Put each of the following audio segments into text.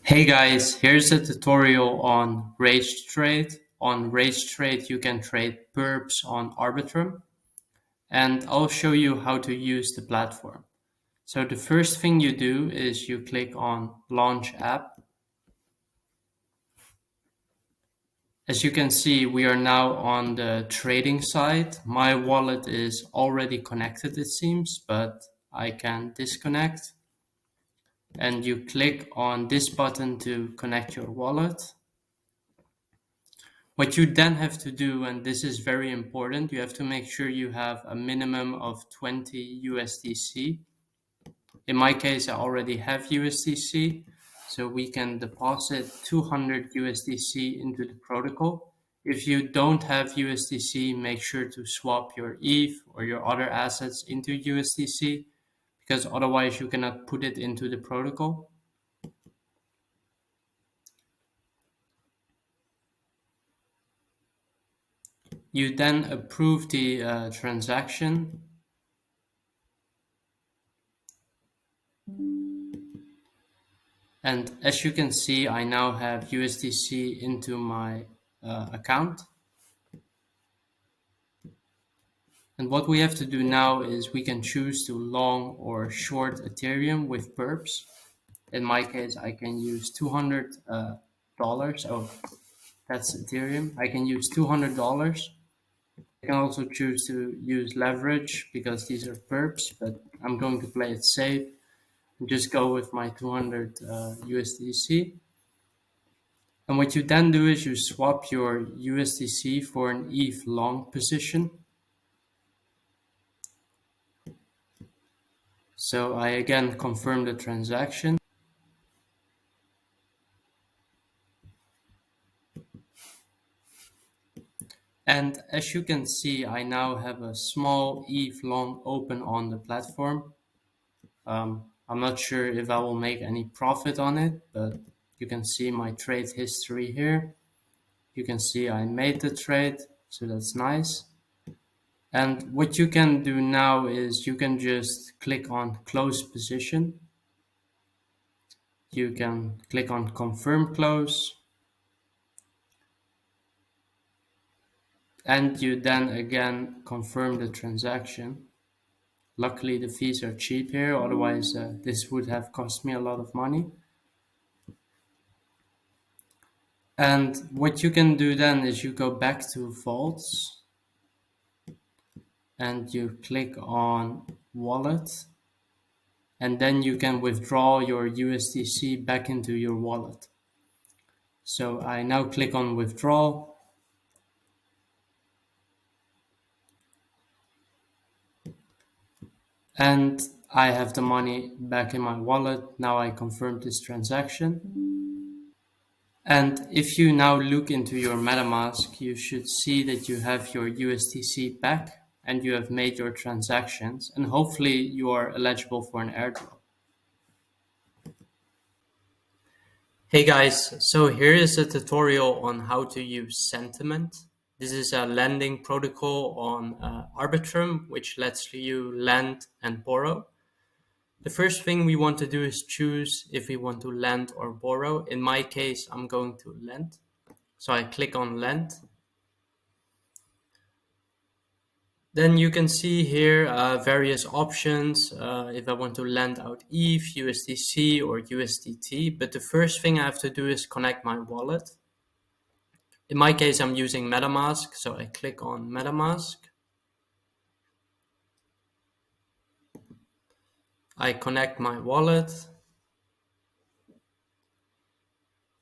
Hey guys, here's a tutorial on Rage Trade. On Rage Trade, you can trade perps on Arbitrum, and I'll show you how to use the platform. So the first thing you do is you click on Launch App. As you can see, we are now on the trading side. My wallet is already connected, it seems, but I can disconnect. And you click on this button to connect your wallet. What you then have to do, and this is very important, you have to make sure you have a minimum of 20 USDC. In my case, I already have USDC, so we can deposit 200 USDC into the protocol. If you don't have USDC, make sure to swap your ETH or your other assets into USDC, because otherwise you cannot put it into the protocol. You then approve the transaction. And as you can see, I now have USDC into my account. And what we have to do now is we can choose to long or short Ethereum with perps. In my case, I can use $200. Oh, that's Ethereum. I can use $200. I can also choose to use leverage because these are perps, but I'm going to play it safe and just go with my 200 USDC. And what you then do is you swap your USDC for an ETH long position. So I again confirm the transaction. And as you can see, I now have a small ETH long open on the platform. I'm not sure if I will make any profit on it, but you can see my trade history here. You can see I made the trade, so that's nice. And what you can do now is you can just click on close position. You can click on confirm close. And you then again confirm the transaction. Luckily the fees are cheap here, otherwise this would have cost me a lot of money. And what you can do then is you go back to vaults and you click on wallet, and then you can withdraw your USDC back into your wallet. So I now click on withdraw. And I have the money back in my wallet. Now I confirm this transaction. And if you now look into your MetaMask, you should see that you have your USDC back and you have made your transactions, and hopefully you are eligible for an airdrop. Hey guys, so here is a tutorial on how to use sentiment. This is a lending protocol on Arbitrum, which lets you lend and borrow. The first thing we want to do is choose if we want to lend or borrow. In my case, I'm going to lend. So I click on lend. Then you can see here various options if I want to lend out ETH, USDC or USDT. But the first thing I have to do is connect my wallet. In my case, I'm using MetaMask, so I click on MetaMask. I connect my wallet.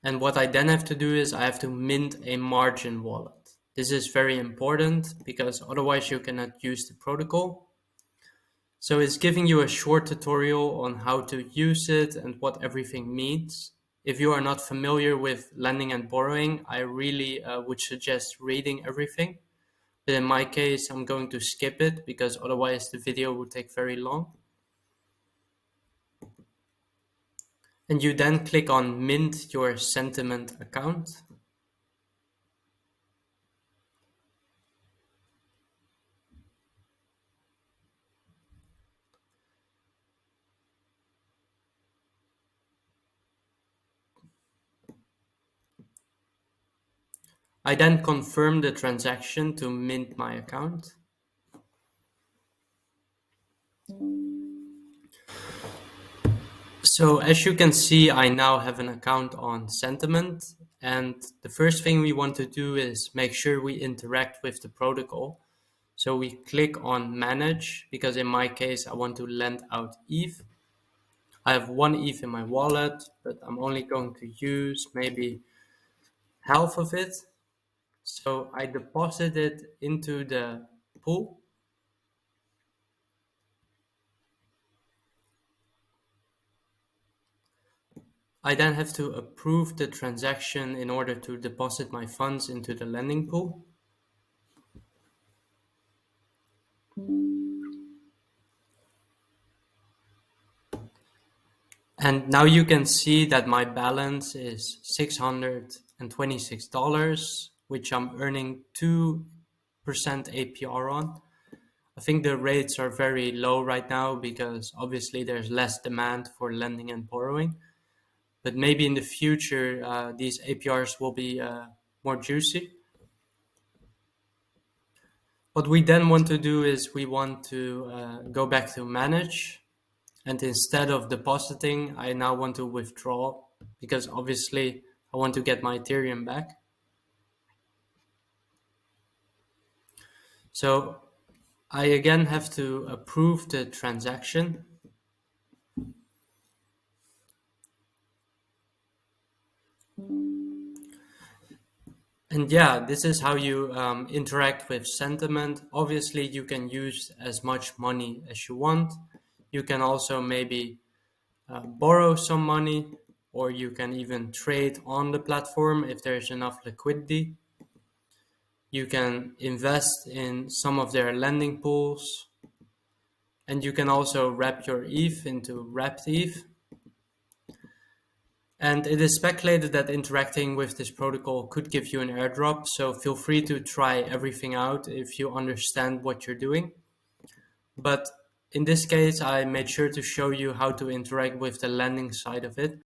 And what I then have to do is I have to mint a margin wallet. This is very important because otherwise you cannot use the protocol. So it's giving you a short tutorial on how to use it and what everything means. If you are not familiar with lending and borrowing, I really would suggest reading everything. But in my case, I'm going to skip it because otherwise the video would take very long. And you then click on mint your sentiment account. I then confirm the transaction to mint my account. So as you can see, I now have an account on Sentiment, and the first thing we want to do is make sure we interact with the protocol. So we click on manage, because in my case, I want to lend out ETH. I have one ETH in my wallet, but I'm only going to use maybe half of it. So I deposit it into the pool. I then have to approve the transaction in order to deposit my funds into the lending pool. And now you can see that my balance is $626, which I'm earning 2% APR on. I think the rates are very low right now because obviously there's less demand for lending and borrowing. But maybe in the future, these APRs will be more juicy. What we then want to do is we want to go back to manage. And instead of depositing, I now want to withdraw because obviously I want to get my Ethereum back. So I again have to approve the transaction. And yeah, this is how you interact with Sentiment. Obviously, you can use as much money as you want. You can also maybe borrow some money, or you can even trade on the platform if there's enough liquidity. You can invest in some of their lending pools, and you can also wrap your ETH into wrapped ETH. And it is speculated that interacting with this protocol could give you an airdrop, so feel free to try everything out if you understand what you're doing. But in this case, I made sure to show you how to interact with the lending side of it.